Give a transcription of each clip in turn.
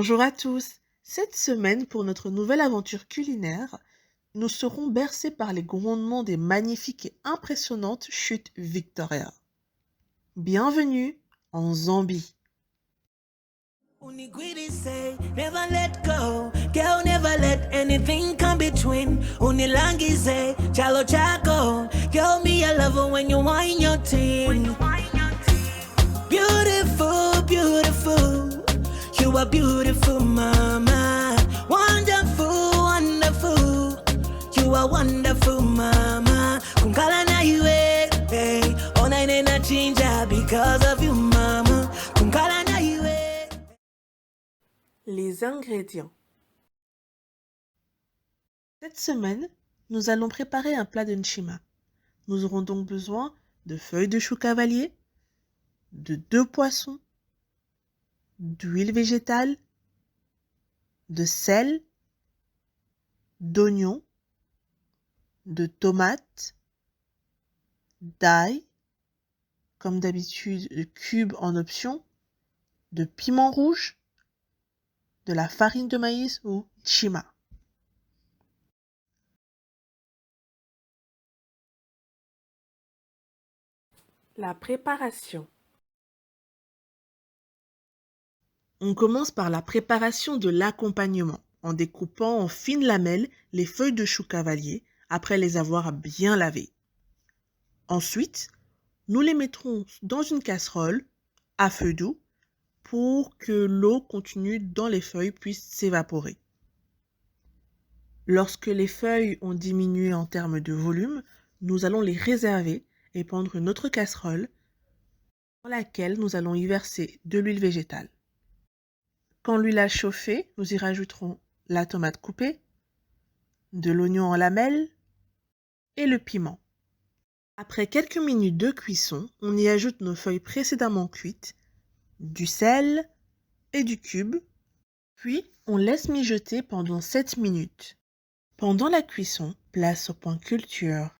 Bonjour à tous. Cette semaine, pour notre nouvelle aventure culinaire, nous serons bercés par les grondements des magnifiques et impressionnantes chutes Victoria. Bienvenue en Zambie. Unigwidi say, never let go. Girl, never let anything come between. Unilangi say, chalo chaco. Girl, me a lover when you wine your team. Beautiful, beautiful. You are beautiful, mama. Wonderful, wonderful. You are wonderful, mama. Kunkala na iwe, hey. Ona inena chinja because of you, mama. Kunkala na iwe. Les ingrédients. Cette semaine, nous allons préparer un plat de nchima. Nous aurons donc besoin de feuilles de chou cavalier, de 2 poissons, d'huile végétale, de sel, d'oignons, de tomates, d'ail, comme d'habitude cubes en option, de piment rouge, de la farine de maïs ou chima. La préparation. On commence par la préparation de l'accompagnement, en découpant en fines lamelles les feuilles de chou cavalier après les avoir bien lavées. Ensuite, nous les mettrons dans une casserole à feu doux pour que l'eau contenue dans les feuilles puisse s'évaporer. Lorsque les feuilles ont diminué en termes de volume, nous allons les réserver et prendre une autre casserole dans laquelle nous allons y verser de l'huile végétale. Quand l'huile a chauffé, nous y rajouterons la tomate coupée, de l'oignon en lamelles et le piment. Après quelques minutes de cuisson, on y ajoute nos feuilles précédemment cuites, du sel et du cube, puis on laisse mijoter pendant 7 minutes. Pendant la cuisson, place au point culture.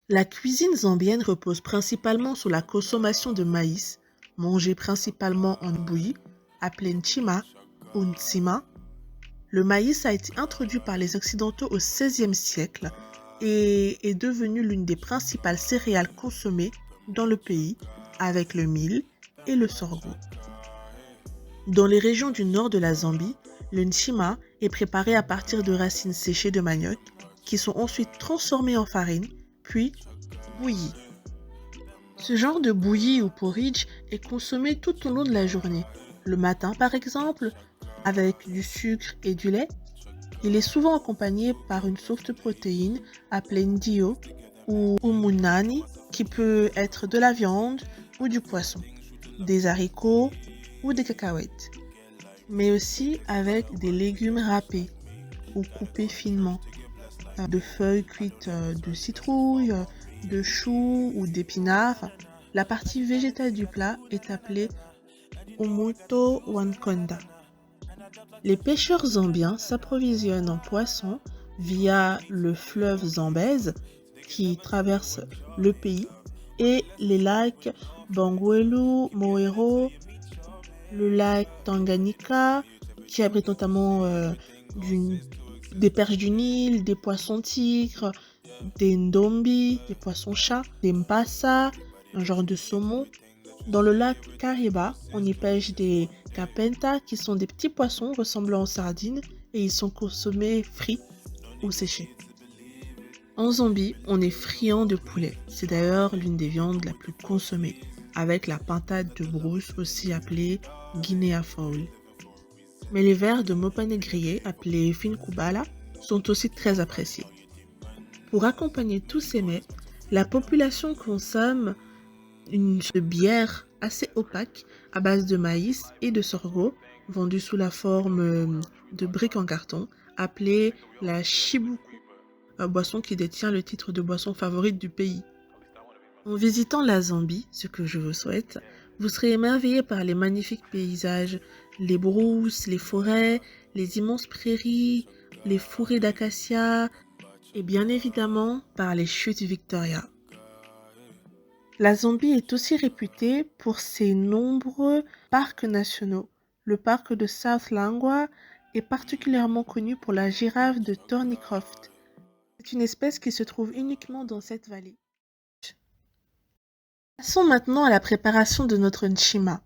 La cuisine zambienne repose principalement sur la consommation de maïs, mangé principalement en bouillie, appelé nchima ou ntsima. Le maïs a été introduit par les Occidentaux au XVIe siècle et est devenu l'une des principales céréales consommées dans le pays, avec le mil et le sorgho. Dans les régions du nord de la Zambie, le nchima est préparé à partir de racines séchées de manioc qui sont ensuite transformées en farine, puis bouillies. Ce genre de bouillie ou porridge est consommé tout au long de la journée. Le matin par exemple, avec du sucre et du lait. Il est souvent accompagné par une source de protéines appelée ndio ou umunani qui peut être de la viande ou du poisson, des haricots ou des cacahuètes, mais aussi avec des légumes râpés ou coupés finement, de feuilles cuites de citrouille, de choux ou d'épinards. La partie végétale du plat est appelée umuto wankonda. Les pêcheurs zambiens s'approvisionnent en poissons via le fleuve Zambèze qui traverse le pays et les lacs Bangweulu, Moero, le lac Tanganyika qui abrite notamment des perches du Nil, des poissons tigres, des ndombi, des poissons chats, des mpassa, un genre de saumon. Dans le lac Kariba, on y pêche des kapenta qui sont des petits poissons ressemblant aux sardines et ils sont consommés frits ou séchés. En Zambie, on est friand de poulet. C'est d'ailleurs l'une des viandes la plus consommée, avec la pintade de brousse aussi appelée Guinea fowl. Mais les verres de mopane grillés appelés finkubala sont aussi très appréciés. Pour accompagner tous ces mets, la population consomme une bière assez opaque à base de maïs et de sorgho, vendue sous la forme de briques en carton, appelée la chibuku, boisson qui détient le titre de boisson favorite du pays. En visitant la Zambie, ce que je vous souhaite, vous serez émerveillé par les magnifiques paysages, les brousses, les forêts, les immenses prairies, les forêts d'acacias et bien évidemment par les chutes Victoria. La Zambie est aussi réputée pour ses nombreux parcs nationaux, Le parc de South Langwa est particulièrement connu pour la girafe de Thornycroft. C'est une espèce qui se trouve uniquement dans cette vallée. Passons maintenant à la préparation de notre nchima,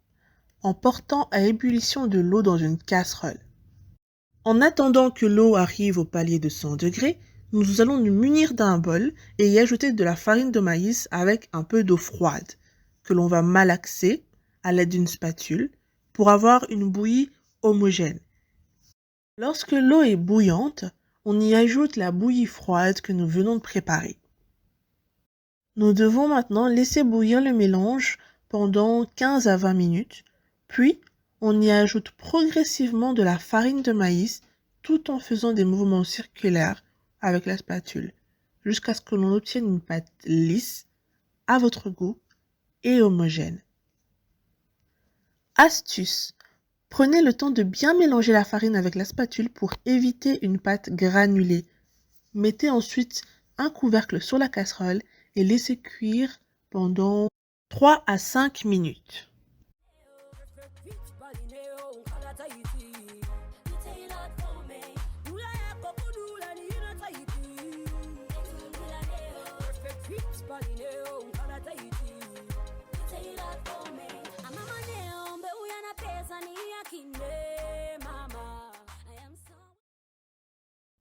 en portant à ébullition de l'eau dans une casserole. En attendant que l'eau arrive au palier de 100 degrés, nous allons nous munir d'un bol et y ajouter de la farine de maïs avec un peu d'eau froide, que l'on va malaxer à l'aide d'une spatule pour avoir une bouillie homogène. Lorsque l'eau est bouillante, on y ajoute la bouillie froide que nous venons de préparer. Nous devons maintenant laisser bouillir le mélange pendant 15 à 20 minutes, puis on y ajoute progressivement de la farine de maïs tout en faisant des mouvements circulaires avec la spatule, jusqu'à ce que l'on obtienne une pâte lisse, à votre goût et homogène. Astuce: prenez le temps de bien mélanger la farine avec la spatule pour éviter une pâte granulée. Mettez ensuite un couvercle sur la casserole et laissez cuire pendant 3 à 5 minutes.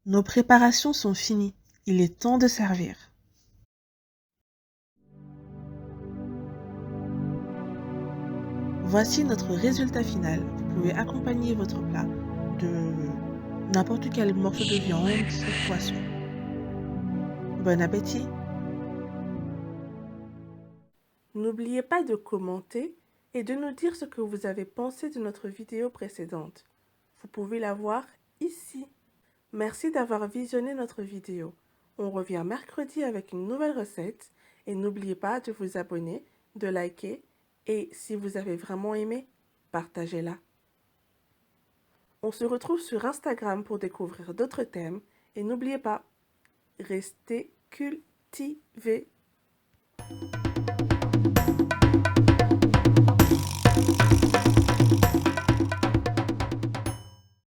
Nos préparations sont finies. Il est temps de servir. Voici notre résultat final. Vous pouvez accompagner votre plat de n'importe quel morceau de viande ou de poisson. Bon appétit! N'oubliez pas de commenter et de nous dire ce que vous avez pensé de notre vidéo précédente. Vous pouvez la voir ici. Merci d'avoir visionné notre vidéo. On revient mercredi avec une nouvelle recette et n'oubliez pas de vous abonner, de liker et si vous avez vraiment aimé, partagez-la. On se retrouve sur Instagram pour découvrir d'autres thèmes et n'oubliez pas, restez cultivés.